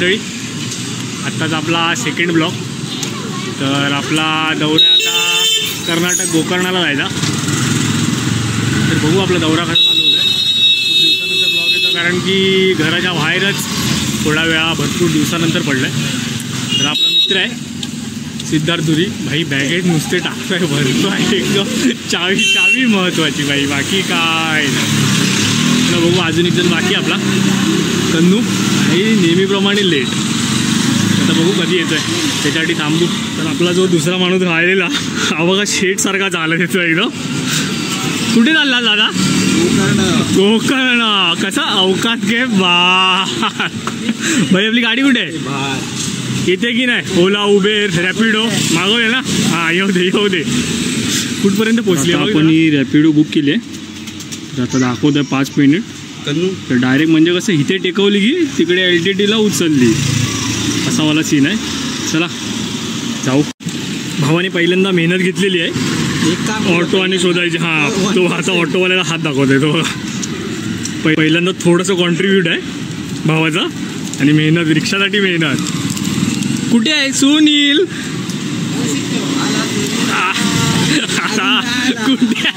मंडळी, आत्ताच आपला सेकंड ब्लॉक. तर आपला दौरा आता कर्नाटक गोकर्णाला जायचा. तर बघू आपला दौरा कसा चालू होत आहे. खूप दिवसानंतर ब्लॉग येतो, कारण की घराच्या बाहेरच थोडा वेळा भरपूर दिवसानंतर पडला आहे. तर आपला मित्र आहे सिद्धार्थ दुरी भाई, बॅगेत नुसते टाकतोय, भरतो आहे एकदम. चावी महत्त्वाची भाई, बाकी काय ना. बघू अजून एक जण बाकी आपला कन्नू भाई, नेहमीप्रमाणे लेट. आता बघू कधी येतो आहे, त्याच्यासाठी थांबू. तर आपला जो दुसरा माणूस राहिलेला हा बघा शेटसारखा चालत येतो एकदम. कुठे चालला दादा? गोकर्ण. कसा अवकाश घे बा भाई. आपली गाडी कुठे आहे? येते की नाही? ओला, उबेर, रॅपिडो मागवले ना? हां, येऊ दे. कुठपर्यंत पोहोचली? आपण रॅपिडो बुक केली आहे. तर आता दाखवत आहे 5 मिनिट. तर डायरेक्ट म्हणजे कसं इथे टेकवली की तिकडे LTTला उचलली, असा वाला सीन आहे. चला जाऊ. भावाने पहिल्यांदा मेहनत घेतलेली आहे ऑटो आणि शोधायची. हां, तो आता ऑटोवाल्याला हात दाखवत आहे. तो पहिल्यांदा थोडंसं कॉन्ट्रीब्यूट आहे भावाचा. आणि मेहनत, रिक्षासाठी मेहनत. कुठे आहे सुनील? कुठे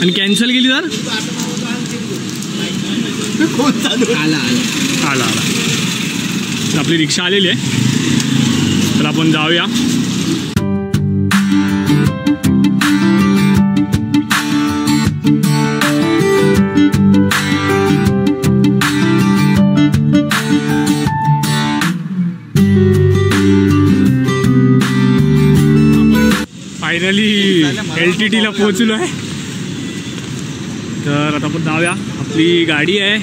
आणि कॅन्सल केली तर? आला. आपली रिक्षा आलेली आहे, तर आपण जाऊया. फायनली LTTला पोहोचलो आहे. तर आता आपण जाऊया. आपली गाडी आहे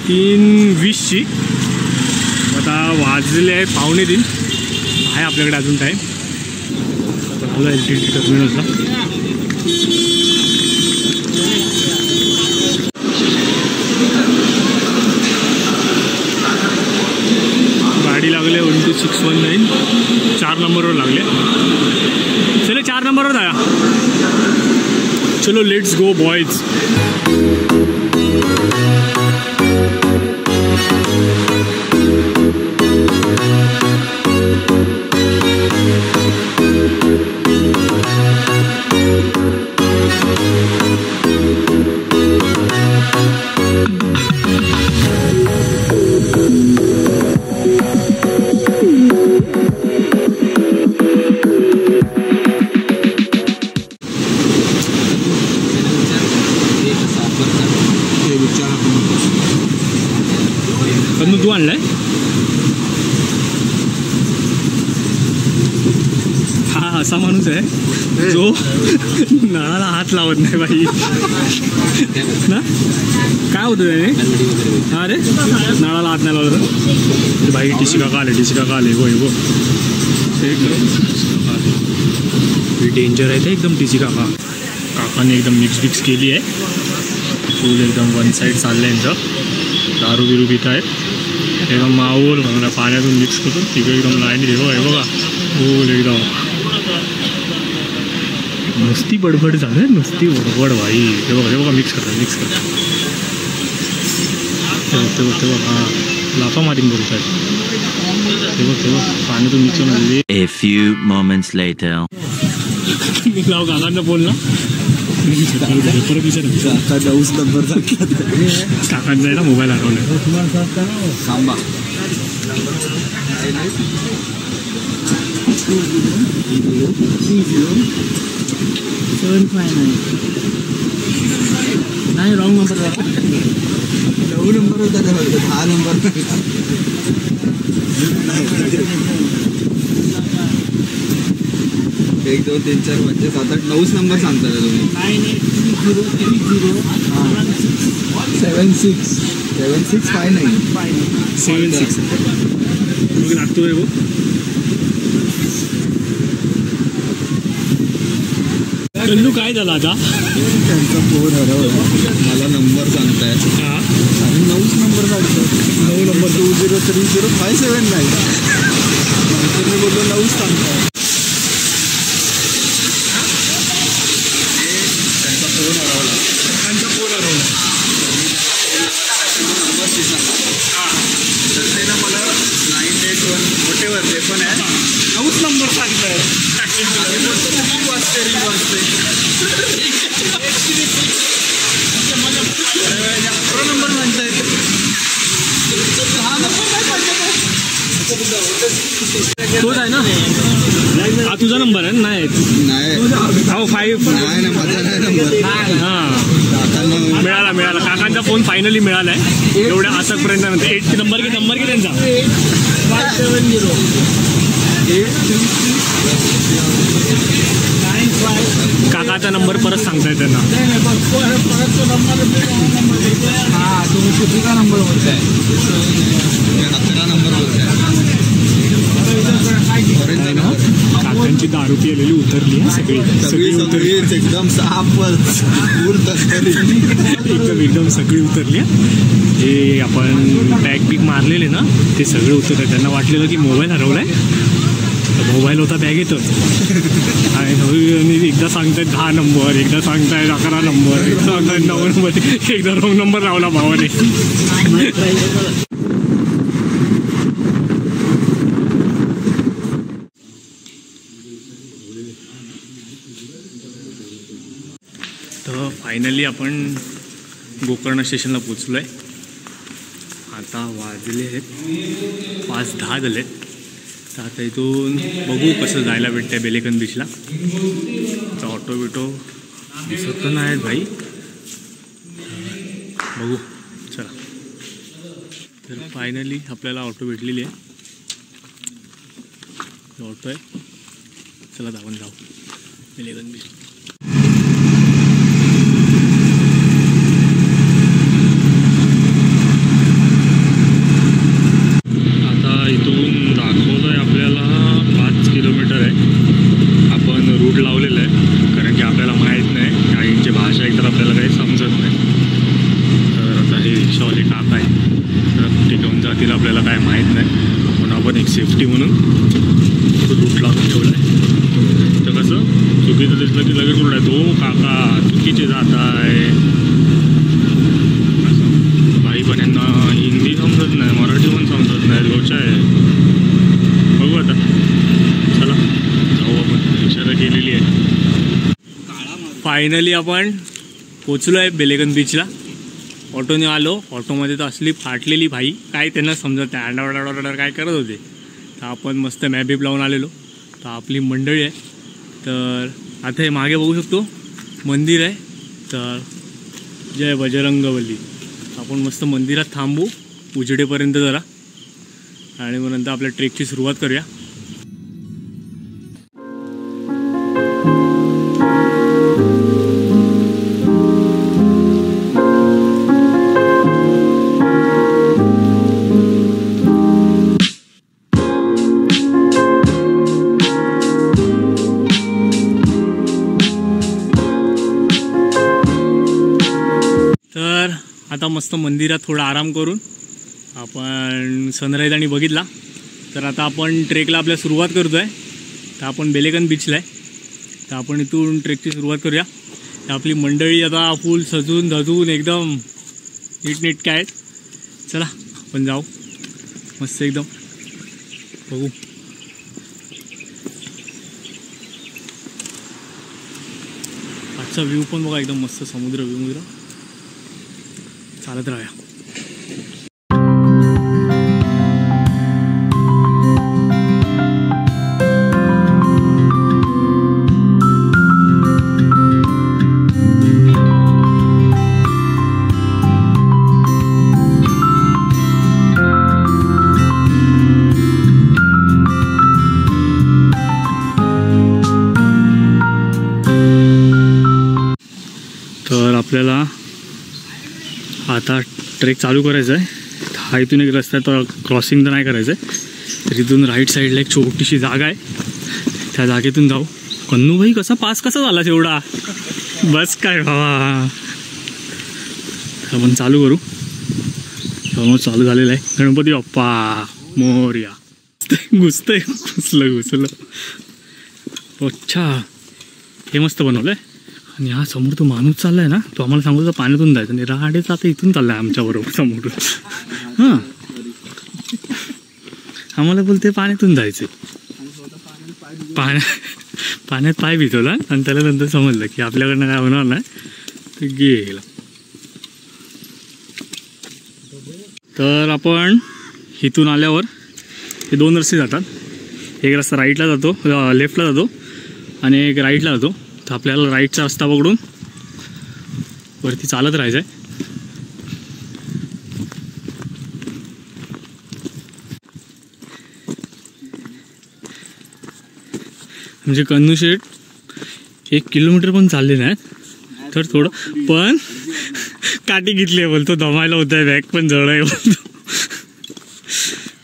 3:20ची. आता वाजले आहे 2:45. आहे आपल्याकडे अजून टाईम. आपला LTT टर्मिनलला गाडी लागले 12619. 4 नंबरवर लागले. चलो 4 नंबरवर आया. चलो लेट्स गो बॉयज. तू आणलाय? हा असा माणूस आहे जो नळाला हात लावत नाही भाई ना. काय होतं त्याने? हा रे, नळाला हात नाही लावत भाई. टीसी काका आले. हो डेंजर आहे ते एकदम. टीसी काकाने एकदम मिक्स केली आहे. फुल एकदम वन साईड चाललं आहे यांचं. दारू बिरू पित आहेत एकदम. माहोल म्हणून पाण्यातून मिक्स करून तिकडे एकदम लाईन हे बघा. फुल एकदम नुसती बडबड झालं, नुसती बडबड भाई. हे बघा मिक्स करतात. ते बघ हां, लाफा मारीन बोलत आहेत. ते बघ पाण्यातून मिक्स होऊन. A few moments later. लाव काकांना बोल ना. परत विचार काकांचा आहे ना मोबाईल हरवला. सांबा 759 नाही. Wrong number. 9 नंबर होता. 10 नंबर. 1 2 3 4 5 6 7 8 9 नंबर सांगता का तुम्ही? 7659 76 लागतोय हो. कल्लू काय झाला आता? त्यांचा फोन हरवला. मला नंबर सांगताय. हां, आणि 9 नंबर सांगतो. 9 नंबर 203057 तर मी बोललो 9 सांगताय. त्यांचा फोन हरवला. तोच आहे ना? हा तुझा नंबर आहे? नाही हो 5 नाही माझा नाही नंबर. हां मिळाला काकांचा फोन फायनली मिळालाय एवढ्या असकपर्यंत. नंबर घे त्यांचा. 570 काकाचा नंबर परत सांगताय त्यांना. हा तुम्ही कितीचा नंबर बोलताय? 17 नंबर बोलताय. काकांची दारू पिलेली उतरली सगळी उतरली एकदम साफच एकदम सगळी उतरली. हे आपण बॅग बिग मारलेले ना ते सगळे उतरले. त्यांना वाटलेलं की मोबाईल हरवलाय. मोबाईल होता बॅगेतच. आणि एकदा सांगतायत 10 नंबर, एकदा सांगतायत 11 नंबर, एकदा सांगतायत 9 नंबर, एकदा रॉंग नंबर लावला भावाने. तर फायनली आपण गोकर्ण स्टेशनला पोचलो आहे. आता वाजले आहेत 5:10 झाले. तर आता इथून बघू कसं जायला भेटतं आहे बेलेकन बीचला. तर ऑटो बिटो दिसत तर नाही आहेत भाई. बघू चला. तर फायनली आपल्याला ऑटो भेटलेली आहे. ऑटो आहे. चला आपण जाऊ बेलेकन बीच. इथून दाखवलं आहे आपल्याला 5 किलोमीटर आहे. आपण रूट लावलेलं आहे कारण की आपल्याला माहीत नाही काहींची भाषा एकतर आपल्याला काही समजत नाही. तर आता हे रिक्षावाले काका आहे तर कुठे घेऊन जातील आपल्याला काय माहीत नाही. म्हणून आपण एक सेफ्टी म्हणून रूट लावून ठेवला आहे. तर कसं चुकीचं दिसलं की लगेच रूट आहे तो काका चुकीचे जात आहे असं. काही पण यांना हिंदी समजत नाही, मराठी पण समजत नाही. गोष्ट आहे. बघू आता चला जाऊ आपण. रिक्षा तर केलेली आहे. फायनली आपण पोचलो आहे बेलेकन बीचला. ऑटोने आलो. ऑटोमध्ये तर असली फाटलेली भाई काय त्यांना समजत नाही. आडावडावडावडा काय करत होते. तर आपण मस्त मॅप बिप लावून आलेलो. तर आपली मंडळी आहे. तर आता हे मागे बघू शकतो मंदिर आहे. तर जय बजरंगबली. आपण मस्त मंदिरात थांबू उजेडेपर्यंत जरा आणि मग नंतर आपल्या ट्रेकची सुरुवात करूया. तर आता मस्त मंदिरात थोडा आराम करून आपण सनराईज आणि बघितला. तर आता आपण ट्रेकला आपल्या सुरुवात करतो आहे. तर आपण बेलेकन बीचला आहे. तर आपण इथून ट्रेकची सुरुवात करूया. तर आपली मंडळी आता फुल सजून धजून एकदम नीटनेटके आहेत. चला आपण जाऊ मस्त एकदम बघू. आजचा व्ह्यू पण बघा एकदम मस्त समुद्र विमुद्र. चालत राहूया. तर आपल्याला आता ट्रेक चालू करायचा आहे. हा इथून एक रस्ता आहे तर क्रॉसिंग तर नाही करायचं आहे. तर इथून राईट साईडला एक छोटीशी जागा आहे. त्या जागेतून जाऊ. कन्नू भाई कसा पास कसा झाला तेवढा बस काय बाबा. आपण चालू करू. ऑलमोस्ट चालू झालेलं आहे. गणपती बाप्पा मोरया. घुसतंय घुसलं. अच्छा हे मस्त बनवलं आहे. आणि हा समोर तो माणूस चाललाय ना तो आम्हाला सांगतो पाण्यातून जायचं आणि राहाडेच आता इथून चाललाय आमच्याबरोबर समोर. हां आम्हाला बोलते पाण्यातून जायचं. पाण्यात पाय भिजवला आणि त्याला नंतर समजलं की आपल्याकडनं काय होणार नाही तर गेला. तर आपण इथून आल्यावर हे 2 रस्ते जातात. एक रस्ता राईटला जातो, लेफ्टला जातो आणि एक राईटला जातो. तर आपल्याला राईटचा रस्ता पकडून वरती चालत राहायचं आहे. म्हणजे कन्नू शेठ 1 किलोमीटर पण चालले नाहीत तर थोडं पण काठी घेतली बोलतो दमायला होत आहे. बॅग पण जवळ आहे बोलतो.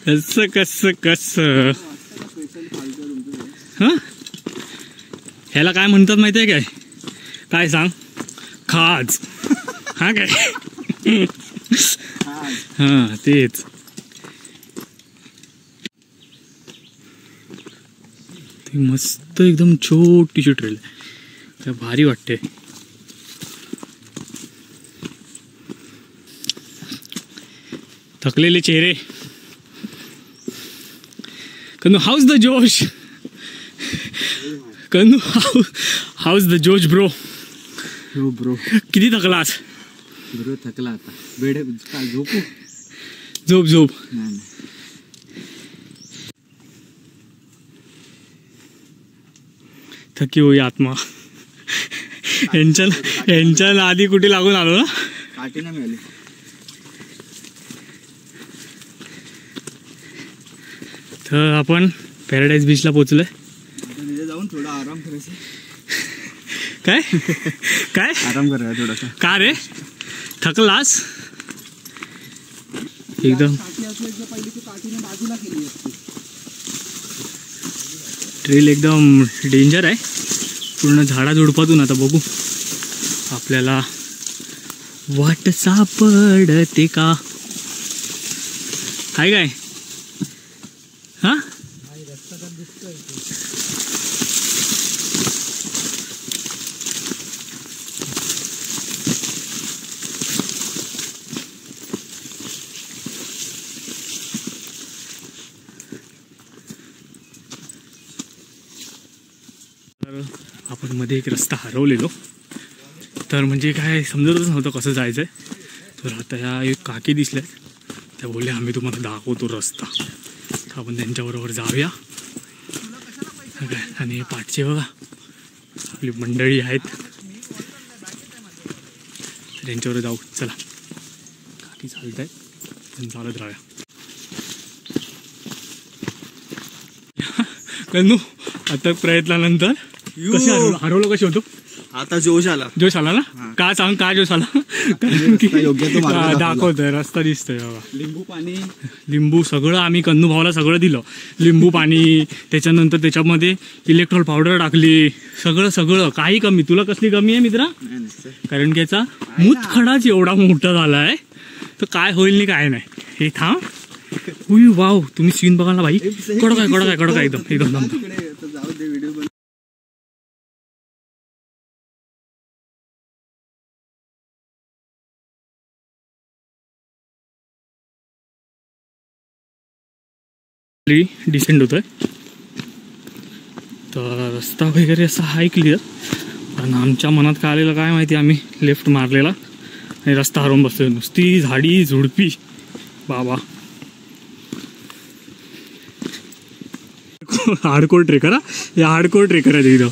कसं कसं कसं हां ह्याला काय म्हणतात माहिती आहे काय? काय सांग? खाज. हां काय? हां तेच. ते मस्त एकदम छोटीशी ट्रेल आहे, भारी वाटते. थकलेले चेहरे. कन्नू हाऊस द जोश. कन्नू हाऊस द जोश ब्रो. ब्रो किती थकलास? ब्रो थकला आता. बेड झोपू. झोप झोप. थकी होई आत्मा. यांच्या आधी कुठे लागून आलो ना. काठी नाही मिळाली. तर आपण पॅराडाईज बीचला पोचलोय. तिथे जाऊन थोडा आराम करायचा. काय काय आराम करायचा थोडासा. का रे थकलास एकदम? ट्रेल एकदम डेंजर आहे, पूर्ण झाडाझुडपातून. आता बघू आपल्याला वाट सापडते का. काय काय हा आपण मध्ये एक रस्ता हरवलेलो. तर म्हणजे काय समजतच नव्हतं कसं जायचं आहे. तर आता ह्या एक काकी दिसल्या, त्या बोलल्या आम्ही तुम्हाला दाखवतो रस्ता. तर आपण त्यांच्याबरोबर जाऊया. आणि पाठचे बघा आपली मंडळी आहेत, त्यांच्यावर जाऊ. चला काकी चालत आहेत, पण चालत राहूया. कन्नू आता प्रयत्नानंतर कसे हरवलं कसे होतो? आता जोश आला. जोश आला ना. का सांग का जोश आला? कारण की दाखवतोय रस्ता दिसतोय बाबा. लिंबू पाणी, लिंबू सगळं आम्ही कन्नू भावाला सगळं दिलं. लिंबू पाणी, त्याच्यानंतर त्याच्यामध्ये इलेक्ट्रॉल पावडर टाकली. सगळं सगळं. काही कमी? तुला कसली कमी आहे मित्रा? कारण की याचा मूतखडाच एवढा मोठा झाला आहे, तर काय होईल नाही काय नाही. हे थांब. उई वाव, तुम्ही सीन बघाल ना भाई. कडक आहे कडक आहे कडक आहे एकदम एकदम. जाऊ दे व्हिडिओ. डिसेंड होतोय. तर रस्ता वगैरे असा हाय क्लिअर, पण आमच्या मनात काय आलेलं काय माहिती, आम्ही लेफ्ट मारलेला आणि रस्ता हरवून बसतोय. नुसती झाडी झुडपी बाबा. Hardcore trekker. हा हे हार्डकोर ट्रेकर आहे एकदम.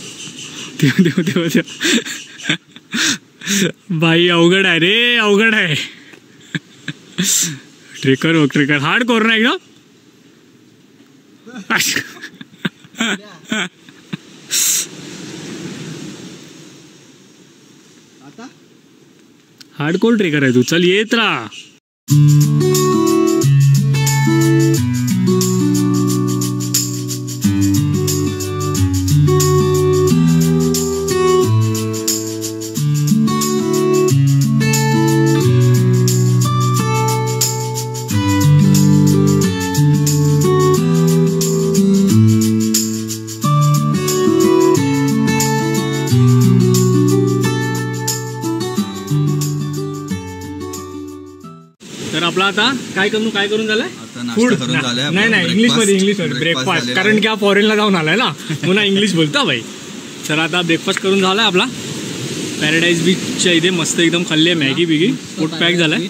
तेव्हा बाई अवघड आहे रे, अवघड आहे. ट्रेकर ट्रेकर हार्डकोर नाही एकदम. हार्डकोर ट्रेकर आहे तू. चल येत राहा. तर आपला आता काय करून झालंय? फूड नाही नाही इंग्लिश मध्ये ब्रेकफास्ट. कारण की हा फॉरेनला जाऊन आलाय ना, पुन्हा इंग्लिश बोलता भाई. तर आता ब्रेकफास्ट करून झालाय आपला. पॅराडाईज बीचच्या इथे मस्त एकदम खाल्ली आहे मॅगी बिगी, पोट पॅक झालाय.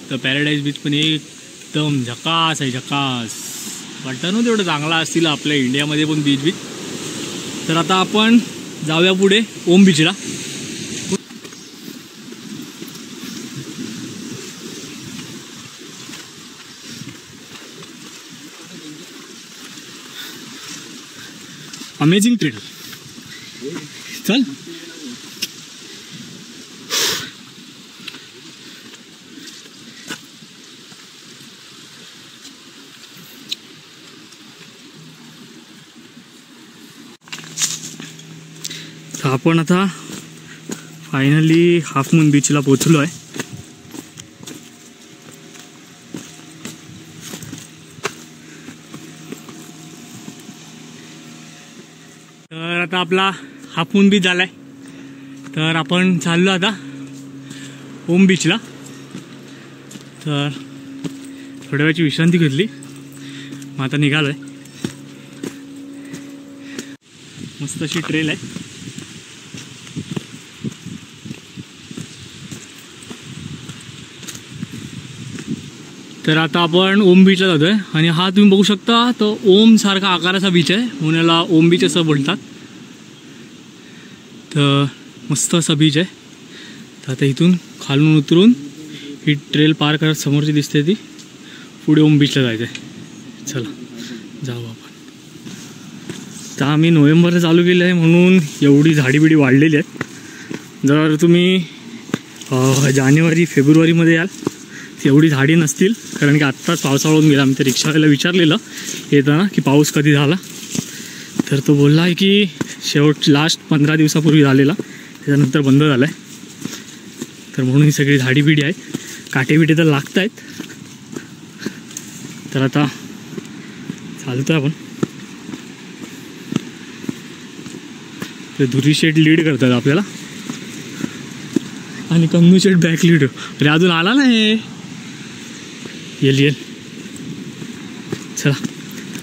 तर पॅराडाईज बीच पण एकदम झकास आहे, झकास. वाटतं ना तेवढं चांगला असतील आपल्या इंडियामध्ये पण बीच. तर आता आपण जाऊया पुढे ओम बीचला. Amazing trail. चल तर आपण आता फायनली हाफ मून बीचला पोचलो आहे. तर आता आपला हाफ मून बीच झालाय. तर आपण चाललो आता ओम बीचला. तर थोड्या वेळची विश्रांती घेतली, मग आता निघालोय. मस्त अशी ट्रेल आहे. तर आता आपण ओम बीचला जातोय आणि हा तुम्ही बघू शकता तो ओम सारखा आकाराचा बीच आहे, म्हणून याला ओम बीच असं बोलतात. तर मस्त असा बीच आहे. तर आता इथून खालून उतरून ही ट्रेल पार करत समोरची दिसते ती पुढे ओम बीचला जायचं आहे. चला जाऊ आपण. तर आम्ही नोव्हेंबरला चालू केलं आहे म्हणून एवढी झाडीबिडी वाढलेली आहेत. जर तुम्ही जानेवारी फेब्रुवारीमध्ये याल एवढी झाडी नसतील, कारण की आत्ताच पावसाळा होऊन गेला. आम्ही त्या रिक्षावाल्याला विचारलेलं येताना की पाऊस कधी झाला, तर तो बोलला आहे की लास्ट 15 दिवसापूर्वी झालेला, त्याच्यानंतर बंद झाला आहे. तर म्हणून ही सगळी झाडीबिडी आहे. काटेबिटे तर लागत आहेत. तर आता चालतो आपण. तर धुरी शेट लीड करतात आपल्याला आणि कन्नू शेट बॅक लीड. अरे अजून आला नाही. येल चला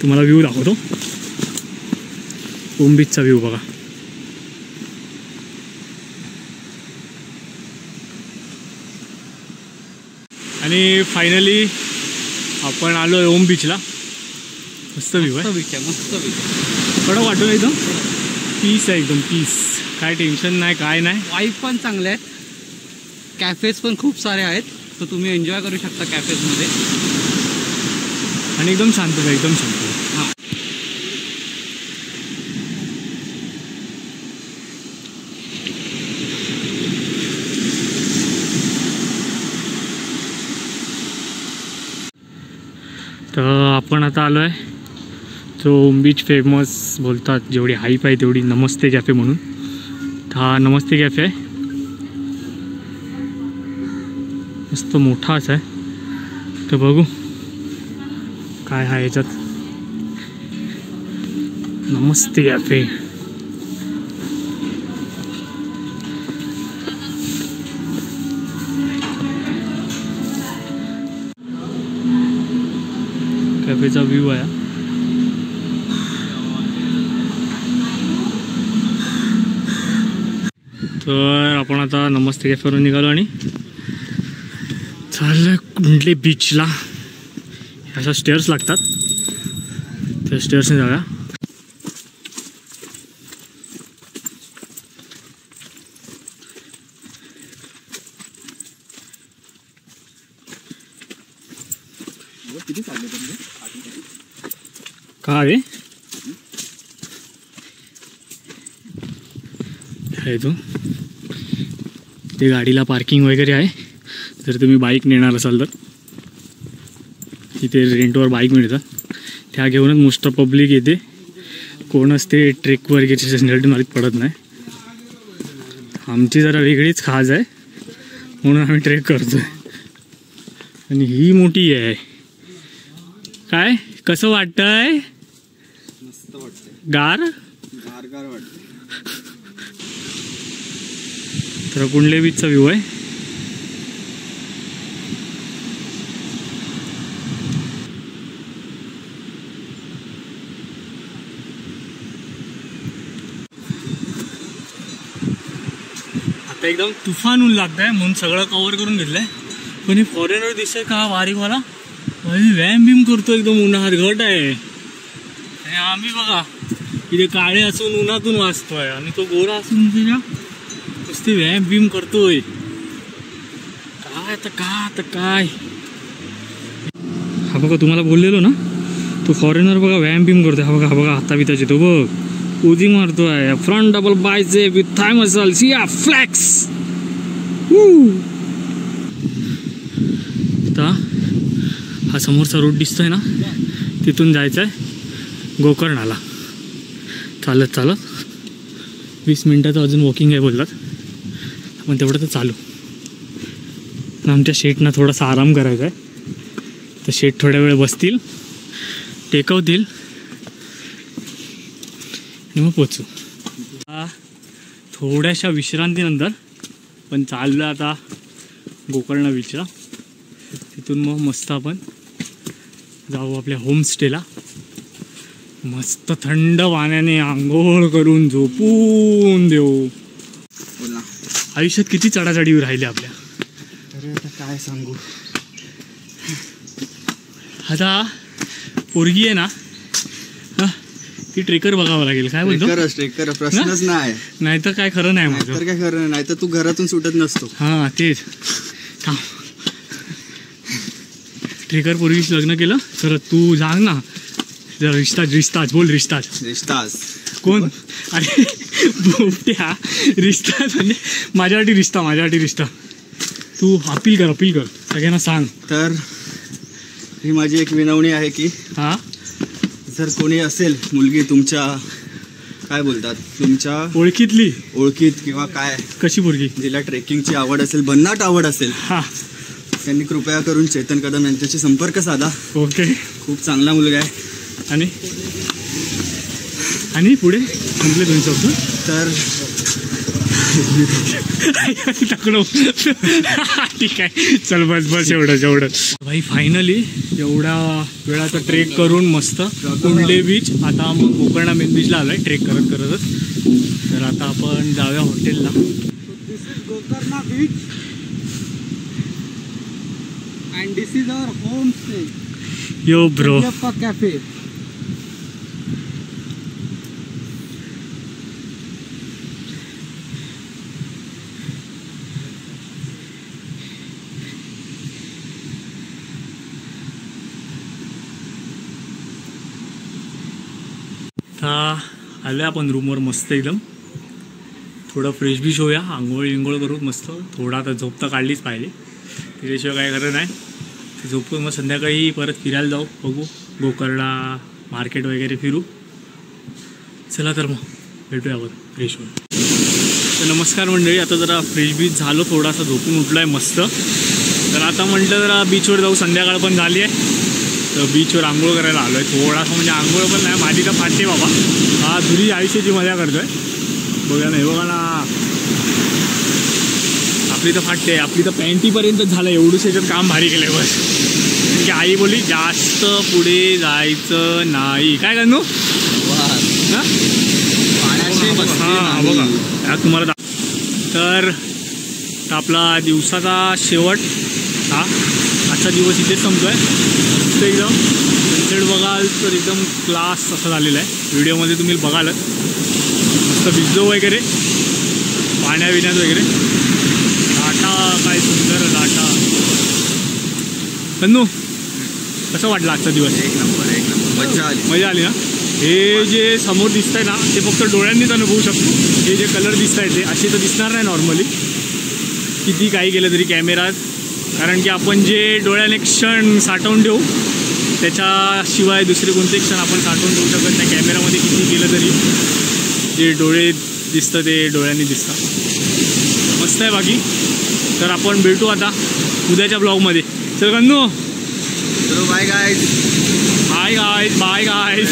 तुम्हाला व्ह्यू दाखवतो. ओम बीचचा व्ह्यू बघा. आणि फायनली आपण आलो आहे ओम बीचला. मस्त व्ह्यू आहे. मस्त बीच कडक वाटतो एकदम. पीस आहे एकदम पीस. काय टेन्शन नाही काय नाही. वाईफ पण चांगले आहेत. कॅफेज पण खूप सारे आहेत, तर तुम्ही एन्जॉय करू शकता कॅफेजमध्ये. आणि एकदम शांत आहे, एकदम शांत. हां तर आपण आता आलो आहे जो ओम बीच फेमस बोलतात, जेवढी हाईप आहे तेवढी नमस्ते कॅफे म्हणून. हा नमस्ते कॅफे आहे. मस्त मोठाच आहे. तर बघू काय आहे याच्यात. नमस्ते कॅफे. कॅफेचा व्ह्यू आहे. तर आपण आता नमस्ते कॅफेवरून निघालो आणि चाललं कुंडले बीचला. अशा स्टेअर्स लागतात, त्या स्टेअर्सने जाऊया. का रे आहे तो. ते गाडीला पार्किंग वगैरे आहे. जर तुम्ही बाईक नेणार असाल तर तिथे रेंटवर बाईक मिळतात, त्या घेऊनच मोस्ट ऑफ पब्लिक येते. कोणच ते ट्रेक वगैरे झंझटमारीत पडत नाही. आमची जरा वेगळीच खाज आहे म्हणून आम्ही ट्रेक करतोय. आणि ही मोठी आहे. काय कसं वाटतंय? मस्त वाटतंय. गार गार गार वाटतंय. तर कुंडले बीचचा व्ह्यू आहे. आता एकदम तुफान ऊन लागत आहे म्हणून सगळं कव्हर करून घेतलंय. पण हे फॉरेनर दिसतंय का वारीकवाला व्यायाम बिम करतो एकदम उन्हात. घट आहे. आणि आम्ही बघा इथे काळे असून उन्हातून वाचतोय आणि तो गोरा असून नुसती व्यायाम बिम करतोय. काय हा बघा तुम्हाला बोललेलो ना, तो फॉरेनर बघा व्यायाम बिम करतोय. हा बघा हाता बिताचे तो बघ उजिंग मारतोय. Front double bicep with thigh muscles या फ्लेक्स. आता हा समोरचा रोड दिसतोय ना, तिथून जायचं आहे गोकर्णाला चालत 20 मिनिटाचं अजून वॉकिंग आहे बोलतात. आपण तेवढं तर चालू. आमच्या शेटना थोडासा आराम करायचा आहे, तर शेट थोड्या वेळ बसतील, टेकवतील आणि मग पोचू. थोड्याशा विश्रांतीनंतर पण चाललं आता गोकर्ण बीचला. तिथून मग मस्त आपण जाऊ आपल्या होमस्टेला. मस्त थंड पाण्याने आंघोळ करून झोपून देऊ. आयुष्यात किती चढाचढीवर राहिले आपल्या. अरे आता काय सांगू. आता पोरगी आहे ना, ती ट्रेकर बघावं लागेल. काय बोलतो ट्रेकर प्रश्नच नाही तर काय खरं नाही माझं. तर काय खरं नाही तर तू घरातून सुटत नसतो. हां तेच. ट्रेकर पोरगीशी लग्न केलं तर तू सांग ना जरा. रिश्ताज बोल. रिश्ताज कोण? अरे बोबट्या, रिश्ताज म्हणजे माझ्यासाठी रिश्ता. तू अपील कर सगळ्यांना सांग. तर ही माझी एक विनवणी आहे की हां जर कोणी असेल मुलगी तुमच्या काय बोलतात तुमच्या ओळखीत किंवा काय कशी पोरगी जिला ट्रेकिंगची आवड असेल, भन्नाट आवड असेल, हां त्यांनी कृपया करून चेतन कदम यांच्याशी संपर्क साधा. ओके. खूप चांगला मुलगा आहे. आणि पुढे संपले 2 शब्द. तर ठीक आहे चल बस एवढं भाई. फायनली एवढ्या वेळाचा ट्रेक करून मस्त कुंडले बीच. आता मग गोकर्णा मेन बीचला आलोय ट्रेक करतच. तर आता आपण जाऊया हॉटेलला. Gokarna beach and this is our home stay. Yo bro cafe. आता आलो आपण रूमवर मस्त एकदम. थोडं फ्रेश बीश होऊया, आंघोळ करू मस्त. थोडा आता झोप तर काढलीच पाहिजे, त्याच्याशिवाय काय खरं नाही. झोपून मग संध्याकाळी परत फिरायला जाऊ. बघू गोकर्णा मार्केट वगैरे फिरू. चला तर मग भेटूया आपण फ्रेश होऊन. तर नमस्कार मंडळी. आता जरा फ्रेश बीच झालो, थोडासा झोपून उठलो आहे मस्त. तर आता म्हटलं जरा बीचवर जाऊ. संध्याकाळ पण झाली आहे, तर बीचवर आंघोळ करायला आलो आहे. थोडासा म्हणजे आंघोळ पण नाही, माझी तर फाटते बाबा. हा धुरी आयुष्याची मजा करतोय. बघा ना, हे बघा ना, आपली तर फाटते. आपली तर पॅन्टीपर्यंत झालं. एवढंच याच्यात काम भारी केलं आहे बस. की आई बोलली जास्त पुढे जायचं नाही. काय करतो हां बघा तुम्हाला. तर आपला दिवसाचा शेवट हा आजचा दिवस इथेच संपतोय. मस्त एकदम सनसेट बघाल तर एकदम क्लास असं झालेलं आहे. व्हिडिओमध्ये तुम्ही बघालच. मस्त भिजलो वगैरे पाण्यात वगैरे. लाटा काय सुंदर लाटा. कन्नू कसं वाटलं आजचा दिवस? एक नंबर मजा आली ना. हे जे समोर दिसत आहे ना, ते फक्त डोळ्यांनीच अनुभवू शकतो. हे जे कलर दिसत आहे ते असे तर दिसणार नाही नॉर्मली, किती काही केलं तरी कॅमेरात. कारण की आपण जे डोळ्याने क्षण साठवून ठेवू त्याच्याशिवाय दुसरे कोणते क्षण आपण साठवून ठेवू शकत नाही. कॅमेरामध्ये किती केलं तरी जे डोळे दिसतं ते डोळ्यांनी दिसतं. मस्त आहे बाकी. तर आपण भेटू आता उद्याच्या ब्लॉगमध्ये. चल Kannu, bye guys. Bye guys.